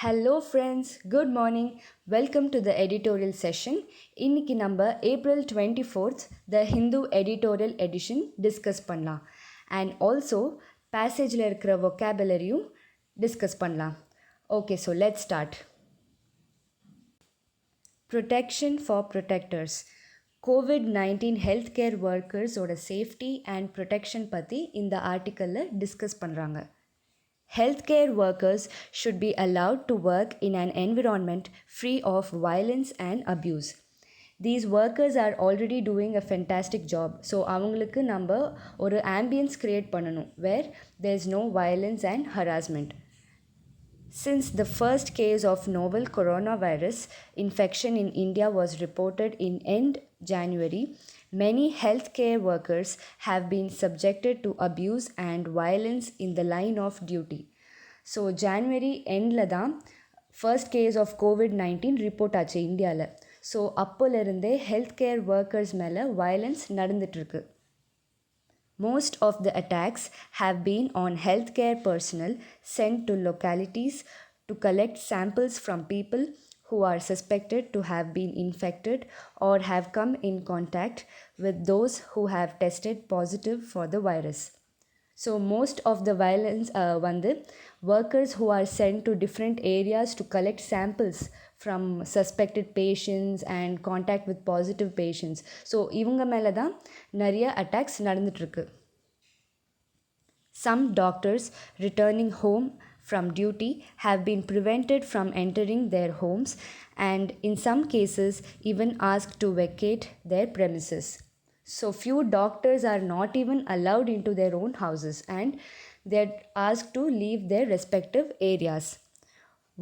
Hello friends, good morning. Welcome to the editorial session. இன்னைக்கு நம்ம April 24th the Hindu editorial edition discuss பண்ணலாம். And also passageல இருக்கிற vocabularyயும் discuss பண்ணலாம். Okay, so let's start. Protection for protectors. COVID-19 healthcare workers ஓட safety and protection பற்றி இந்த ஆர்டிக்கலில் discuss பண்ணுறாங்க. Healthcare workers should be allowed to work in an environment free of violence and abuse. These workers are already doing a fantastic job. So அவங்களுக்கு நம்ம ஒரு ambience create பண்ணணும் where there is no violence and harassment. Since the first case of novel coronavirus infection in India was reported in end January, many healthcare workers have been subjected to abuse and violence in the line of duty. So January endல தான் first case of COVID-19 report ஆச்சு இந்தியாவில். So அப்போலேருந்தே health care workers மேலே violence நடந்துகிட்ருக்கு. Most of the attacks have been on healthcare personnel sent to localities to collect samples from people who are suspected to have been infected or have come in contact with those who have tested positive for the virus. So most of the violence வந்து workers who are sent to different areas to collect samples from suspected patients and contact with positive patients. So இவங்க மேலே தான் நிறைய attacks நடந்துகிட்ருக்கு. Some doctors returning home from duty have been prevented from entering their homes and in some cases even asked to vacate their premises. So few doctors are not even allowed into their own houses and they're asked to leave their respective areas.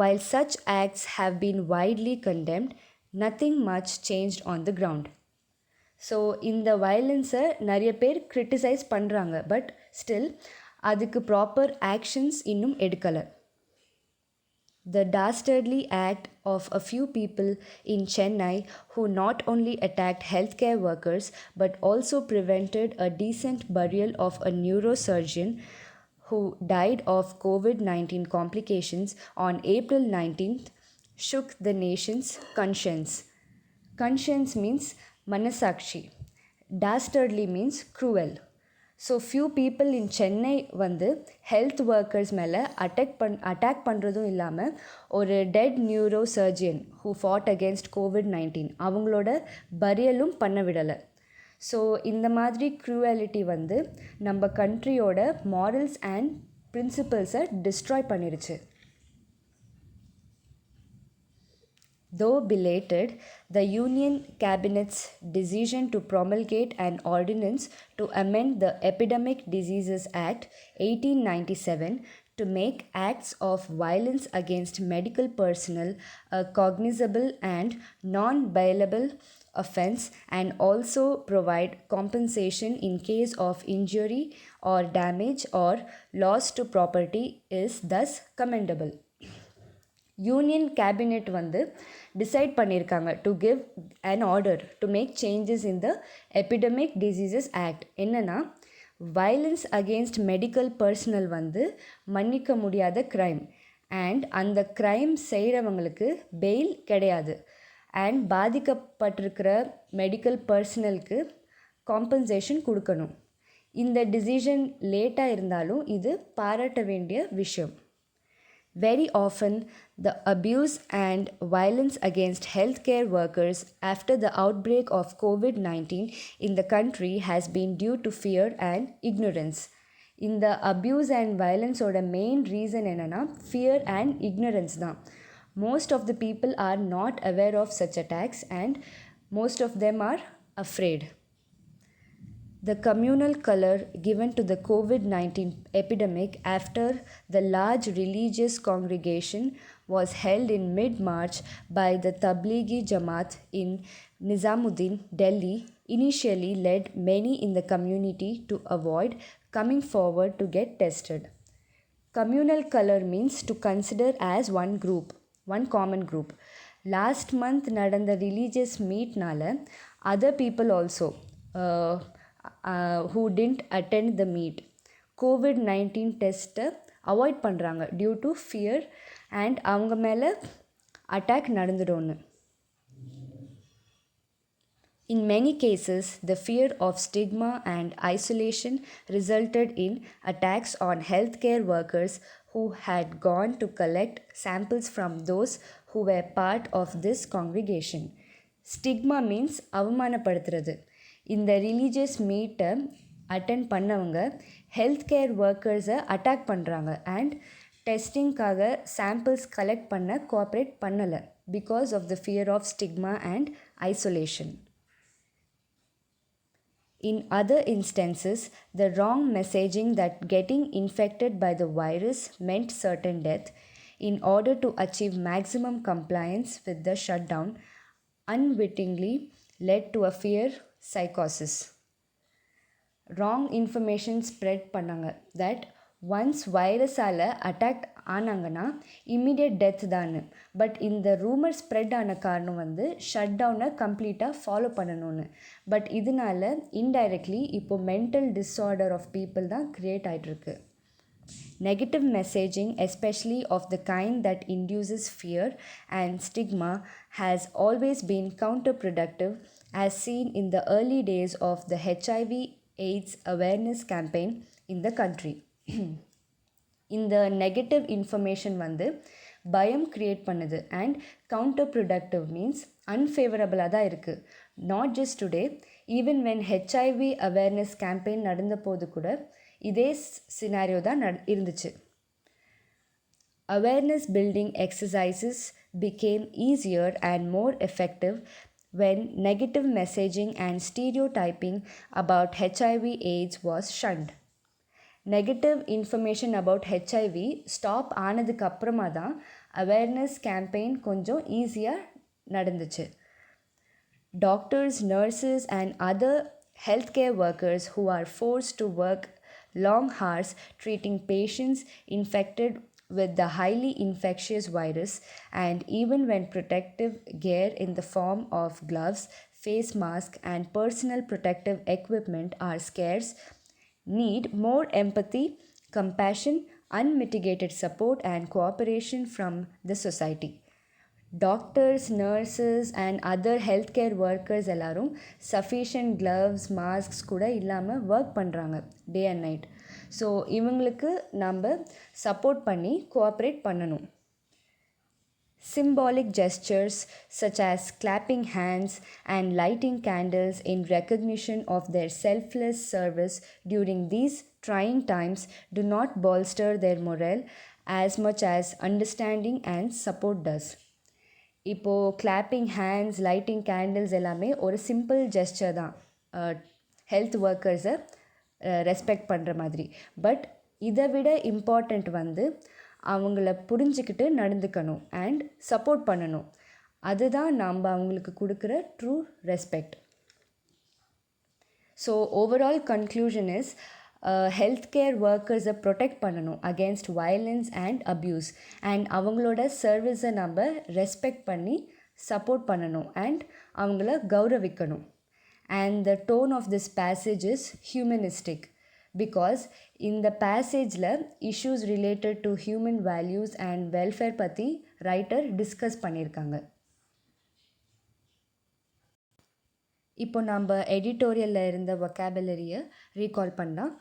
While such acts have been widely condemned, nothing much changed on the ground. So இந்த வயலன்ஸை நிறைய பேர் criticise பண்ணுறாங்க, but still அதுக்கு proper actions இன்னும் எடுக்கலை. The dastardly act of a few people in Chennai who not only attacked healthcare workers but also prevented a decent burial of a neurosurgeon who died of COVID-19 complications on April 19th shook the nation's conscience. Conscience means manasakshi. Dastardly means cruel. So few people in Chennai வந்து health workers மேலே attack பண்ணுறதும் இல்லாமல் ஒரு dead neurosurgeon who fought against COVID-19 அவங்களோட பரியலும் பண்ண விடலை. So இந்த மாதிரி க்ரூவாலிட்டி வந்து நம்ம கண்ட்ரியோட மாரல்ஸ் அண்ட் பிரின்சிபல்ஸை டிஸ்ட்ராய் பண்ணிருச்சு. Though belated, the Union Cabinet's decision to promulgate an ordinance to amend the Epidemic Diseases Act 1897 to make acts of violence against medical personnel a cognizable and non-bailable offence and also provide compensation in case of injury or damage or loss to property is thus commendable. Union cabinet வந்து decide பண்ணியிருக்காங்க to give an order to make changes in the epidemic diseases act. என்னென்னா violence against medical personnel வந்து மன்னிக்க முடியாத crime and அந்த crime செய்கிறவங்களுக்கு bail கிடையாது அண்ட் பாதிக்கப்பட்டிருக்கிற மெடிக்கல் பர்சனலுக்கு காம்பன்சேஷன் கொடுக்கணும். இந்த டிசிஷன் லேட்டாக இருந்தாலும் இது பாராட்ட வேண்டிய விஷயம். Very often, the abuse and violence against healthcare workers after the outbreak of COVID-19 in the country has been due to fear and ignorance. இந்த abuse and violence ஓட main reason என்னன்னா fear and ignorance தான். Most of the people are not aware of such attacks and most of them are afraid. The communal color given to the COVID-19 epidemic after the large religious congregation was held in mid-March by the Tablighi Jamaat in Nizamuddin, Delhi, initially led many in the community to avoid coming forward to get tested. Communal color means to consider as one group, one common group. Last month நடந்த religious meetனால other people also who didn't attend the meet COVID-19 டெஸ்ட்டை avoid பண்ணுறாங்க due to fear and அவங்க மேலே attack நடந்துடும்னு. In many cases, the fear of stigma and isolation resulted in attacks on healthcare workers who had gone to collect samples from those who were part of this congregation. Stigma means அவமானப்படுத்துறது. இந்த religious மீட்டை attend பண்ணவங்க health care ஒர்க்கர்ஸை attack பண்ணுறாங்க and டெஸ்டிங்காக samples collect பண்ண cooperate பண்ணலை because of the fear of stigma and isolation. In other instances, the wrong messaging that getting infected by the virus meant certain death in order to achieve maximum compliance with the shutdown unwittingly led to a fear psychosis. Wrong information spread பண்ணாங்க that once வைரஸால் attack ஆனாங்கன்னா immediate death தான். But இந்த rumour spread ஆன காரணம் shut டவுனை கம்ப்ளீட்டாக follow பண்ணணும்னு. But இதனால indirectly இப்போது மென்டல் டிஸார்டர் ஆஃப் பீப்புள் தான் க்ரியேட் ஆகிட்டுருக்கு. Negative messaging, especially of the kind that induces fear and stigma, has always been counterproductive, as seen in the early days of the HIV/AIDS awareness campaign in the country. இந்த negative information பயம் create பண்ணுது and counter productive means அன்ஃபேவரபிளாக தான் இருக்குது. Not just today, even when HIV awareness campaign நடந்த போது கூட இதே scenario தான் இருந்துச்சு. Awareness building exercises became easier and more effective when negative messaging and stereotyping about HIV/AIDS was shunned. Negative information about HIV stop ஆனதுக்கு அப்புறமா தான் awareness campaign கொஞ்சம் ஈஸியாக நடந்துச்சு. Doctors, nurses and other healthcare workers who are forced to work long hours treating patients infected with the highly infectious virus, and even when protective gear in the form of gloves, face masks and personal protective equipment are scarce, need more empathy, compassion, unmitigated support and cooperation from the society. Doctors, nurses and other healthcare workers எல்லாரும் sufficient gloves, masks கூட இல்லாமல் work பண்ணுறாங்க day and night. So இவங்களுக்கு நம்ம support பண்ணி cooperate பண்ணணும். Symbolic gestures such as clapping hands and lighting candles in recognition of their selfless service during these trying times do not bolster their morale as much as understanding and support does. இப்போது clapping hands, lighting candles எல்லாமே ஒரு simple gesture தான் health ஒர்க்கர்ஸை respect பண்ணுற மாதிரி. But இதை விட important அவங்கள புரிஞ்சுக்கிட்டு நடந்துக்கணும் அண்ட் சப்போர்ட் பண்ணணும். அதுதான் நம்ம அவங்களுக்கு கொடுக்குற true respect. So overall conclusion is health care ஒர்க்கர்ஸை ப்ரொடெக்ட் பண்ணணும் against violence and abuse and அவங்களோட சர்வீஸை நம்ம ரெஸ்பெக்ட் பண்ணி சப்போர்ட் பண்ணணும் அண்ட் அவங்கள கௌரவிக்கணும். And the tone of this passage is humanistic because இந்த பேசேஜில் issues related to human values and welfare பற்றி ரைட்டர் டிஸ்கஸ் பண்ணியிருக்காங்க. இப்போ நம்ம எடிட்டோரியலில் இருந்த வொக்காபுலரியை ரீகால் பண்ணலாம்.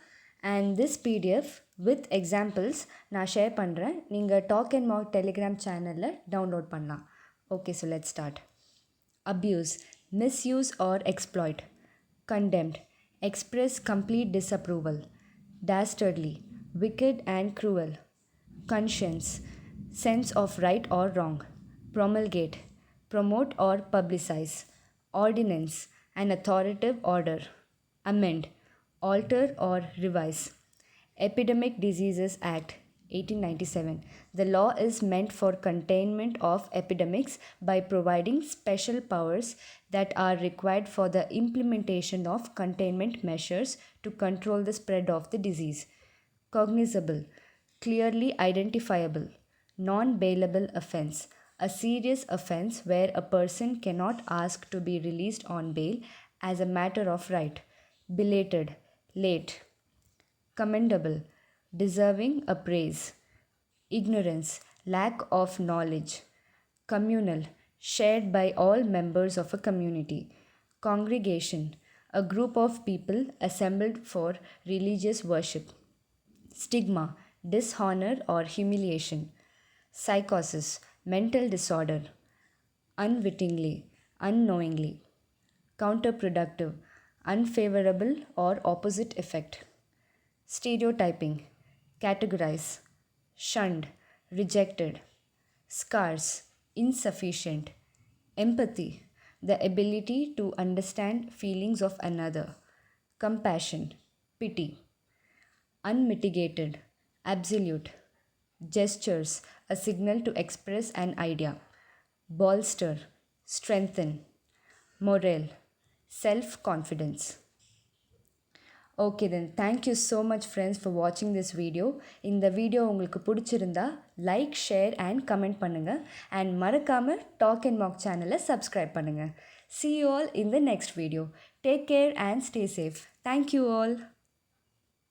And this PDF with examples நான் ஷேர் பண்ணுறேன். நீங்கள் டாக் அண்ட் மார்க் டெலிகிராம் சேனலில் டவுன்லோட் பண்ணலாம். Okay, so let's start. Abuse, misuse or exploit. Condemned, express complete disapproval. Dastardly, wicked and cruel. Conscience, sense of right or wrong. Promulgate, promote or publicize. Ordinance, an authoritative order. Amend, alter or revise. Epidemic Diseases Act 1897. The law is meant for containment of epidemics by providing special powers that are required for the implementation of containment measures to control the spread of the disease. Cognizable, clearly identifiable, non-bailable offense. A serious offense where a person cannot ask to be released on bail as a matter of right. Belated, late. Commendable, deserving a praise. Ignorance, lack of knowledge. Communal, shared by all members of a community. Congregation, a group of people assembled for religious worship. Stigma, dishonor or humiliation. Psychosis, mental disorder. Unwittingly, unknowingly. Counterproductive, unfavorable or opposite effect. Stereotyping, categorize, shunned, rejected. Scarce, insufficient. Empathy, the ability to understand feelings of another. Compassion, pity. Unmitigated, absolute. Gestures, a signal to express an idea. Bolster, strengthen. Morale, self confidence. Okay then, thank you so much friends for watching this video. இந்த video உங்களுக்கு பிடிச்சிருந்தா like share and comment பண்ணுங்க and மறக்காம talk and Mach சேனலை subscribe பண்ணுங்க. See you all in the next video. Take care and stay safe. Thank you all.